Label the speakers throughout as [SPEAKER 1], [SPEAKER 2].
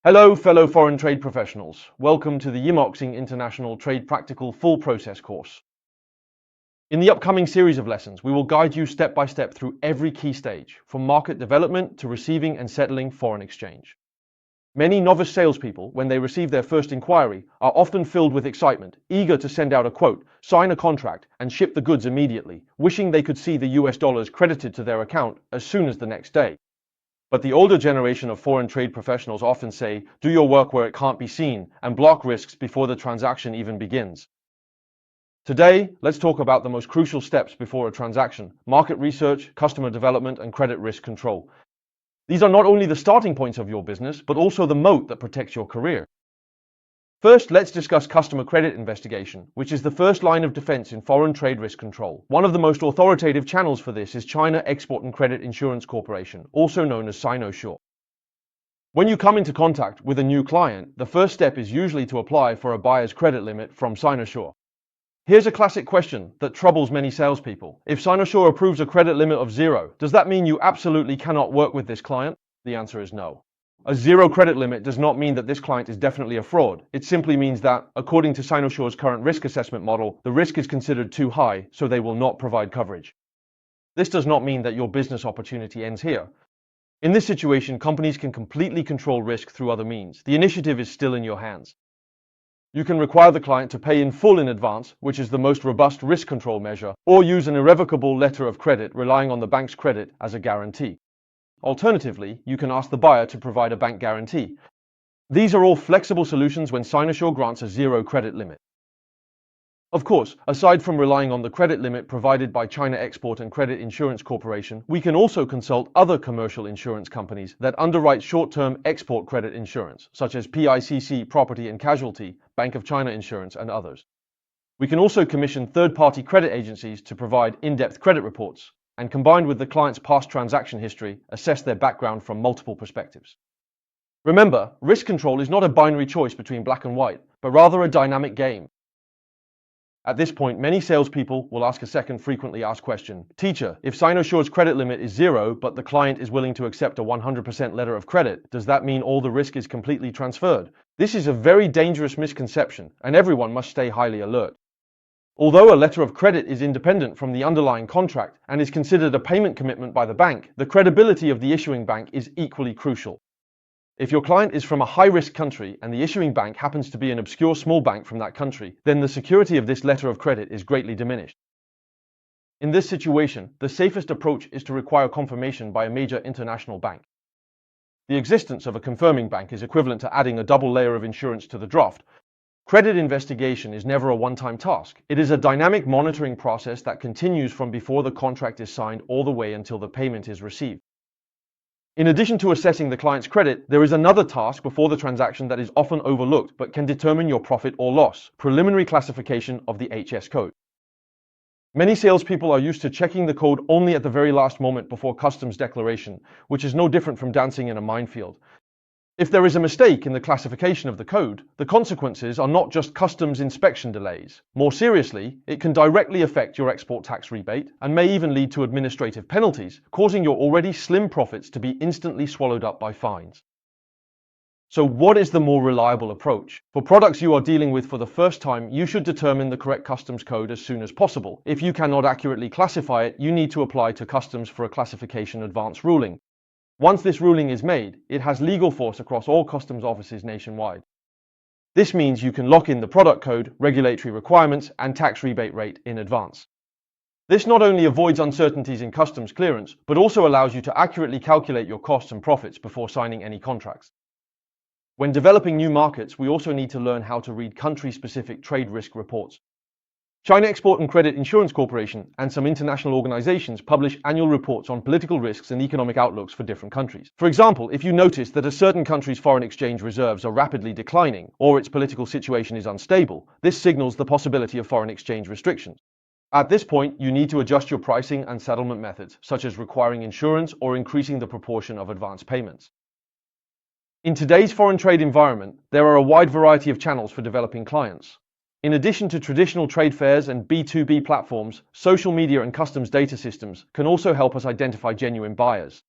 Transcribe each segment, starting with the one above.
[SPEAKER 1] Hello, fellow foreign trade professionals. Welcome to the Yimoxing International Trade Practical Full Process course. In the upcoming series of lessons, we will guide you step by step through every key stage, from market development to receiving and settling foreign exchange. Many novice salespeople, when they receive their first inquiry, are often filled with excitement, eager to send out a quote, sign a contract, and ship the goods immediately, wishing they could see the US dollars credited to their account as soon as the next day. But the older generation of foreign trade professionals often say, do your work where it can't be seen, and block risks before the transaction even begins. Today, let's talk about the most crucial steps before a transaction: market research, customer development, and credit risk control. These are not only the starting points of your business, but also the moat that protects your career. First, let's discuss customer credit investigation, which is the first line of defense in foreign trade risk control. One of the most authoritative channels for this is China Export and Credit Insurance Corporation, also known as Sinosure. When you come into contact with a new client, the first step is usually to apply for a buyer's credit limit from Sinosure. Here's a classic question that troubles many salespeople. If Sinosure approves a credit limit of 0, does that mean you absolutely cannot work with this client? The answer is no. A 0 credit limit does not mean that this client is definitely a fraud. It simply means that, according to Sinosure's current risk assessment model, the risk is considered too high, so they will not provide coverage. This does not mean that your business opportunity ends here. In this situation, companies can completely control risk through other means. The initiative is still in your hands. You can require the client to pay in full in advance, which is the most robust risk control measure, or use an irrevocable letter of credit relying on the bank's credit as a guarantee. Alternatively, you can ask the buyer to provide a bank guarantee. These are all flexible solutions when Sinosure grants a 0 credit limit. Of course, aside from relying on the credit limit provided by China Export and Credit Insurance Corporation, we can also consult other commercial insurance companies that underwrite short-term export credit insurance, such as PICC Property and Casualty, Bank of China Insurance, and others. We can also commission third-party credit agencies to provide in-depth credit reports, and combined with the client's past transaction history, assess their background from multiple perspectives. Remember, risk control is not a binary choice between black and white, but rather a dynamic game. At this point, many salespeople will ask a second frequently asked question. Teacher, if Sinosure's credit limit is 0, but the client is willing to accept a 100% letter of credit, does that mean all the risk is completely transferred? This is a very dangerous misconception, and everyone must stay highly alert. Although a letter of credit is independent from the underlying contract and is considered a payment commitment by the bank, the credibility of the issuing bank is equally crucial. If your client is from a high-risk country and the issuing bank happens to be an obscure small bank from that country, then the security of this letter of credit is greatly diminished. In this situation, the safest approach is to require confirmation by a major international bank. The existence of a confirming bank is equivalent to adding a double layer of insurance to the draft. Credit investigation is never a one-time task. It is a dynamic monitoring process that continues from before the contract is signed all the way until the payment is received. In addition to assessing the client's credit, there is another task before the transaction that is often overlooked but can determine your profit or loss: preliminary classification of the HS code. Many salespeople are used to checking the code only at the very last moment before customs declaration, which is no different from dancing in a minefield. If there is a mistake in the classification of the code, the consequences are not just customs inspection delays. More seriously, it can directly affect your export tax rebate and may even lead to administrative penalties, causing your already slim profits to be instantly swallowed up by fines. So what is the more reliable approach? For products you are dealing with for the first time, you should determine the correct customs code as soon as possible. If you cannot accurately classify it, you need to apply to customs for a classification advance ruling. Once this ruling is made, it has legal force across all customs offices nationwide. This means you can lock in the product code, regulatory requirements, and tax rebate rate in advance. This not only avoids uncertainties in customs clearance, but also allows you to accurately calculate your costs and profits before signing any contracts. When developing new markets, we also need to learn how to read country-specific trade risk reports. China Export and Credit Insurance Corporation and some international organizations publish annual reports on political risks and economic outlooks for different countries. For example, if you notice that a certain country's foreign exchange reserves are rapidly declining or its political situation is unstable, this signals the possibility of foreign exchange restrictions. At this point, you need to adjust your pricing and settlement methods, such as requiring insurance or increasing the proportion of advance payments. In today's foreign trade environment, there are a wide variety of channels for developing clients. In addition to traditional trade fairs and B2B platforms, social media and customs data systems can also help us identify genuine buyers.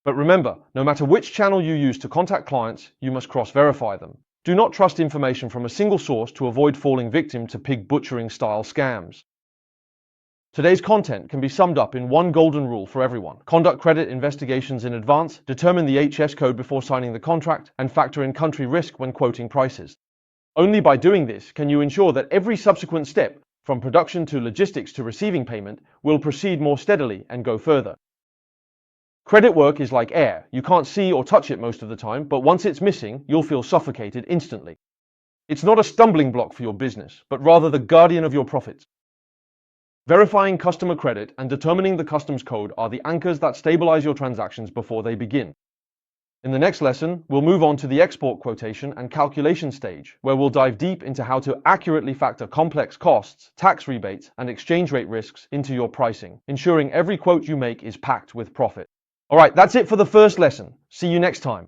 [SPEAKER 1] But remember, no matter which channel you use to contact clients, you must cross-verify them. Do not trust information from a single source to avoid falling victim to pig butchering style scams. Today's content can be summed up in one golden rule for everyone. Conduct credit investigations in advance, determine the HS code before signing the contract, and factor in country risk when quoting prices. Only by doing this can you ensure that every subsequent step, from production to logistics to receiving payment, will proceed more steadily and go further. Credit work is like air. You can't see or touch it most of the time, but once it's missing, you'll feel suffocated instantly. It's not a stumbling block for your business, but rather the guardian of your profits. Verifying customer credit and determining the customs code are the anchors that stabilize your transactions before they begin. In the next lesson, we'll move on to the export quotation and calculation stage, where we'll dive deep into how to accurately factor complex costs, tax rebates, and exchange rate risks into your pricing, ensuring every quote you make is packed with profit. Alright, that's it for the first lesson. See you next time.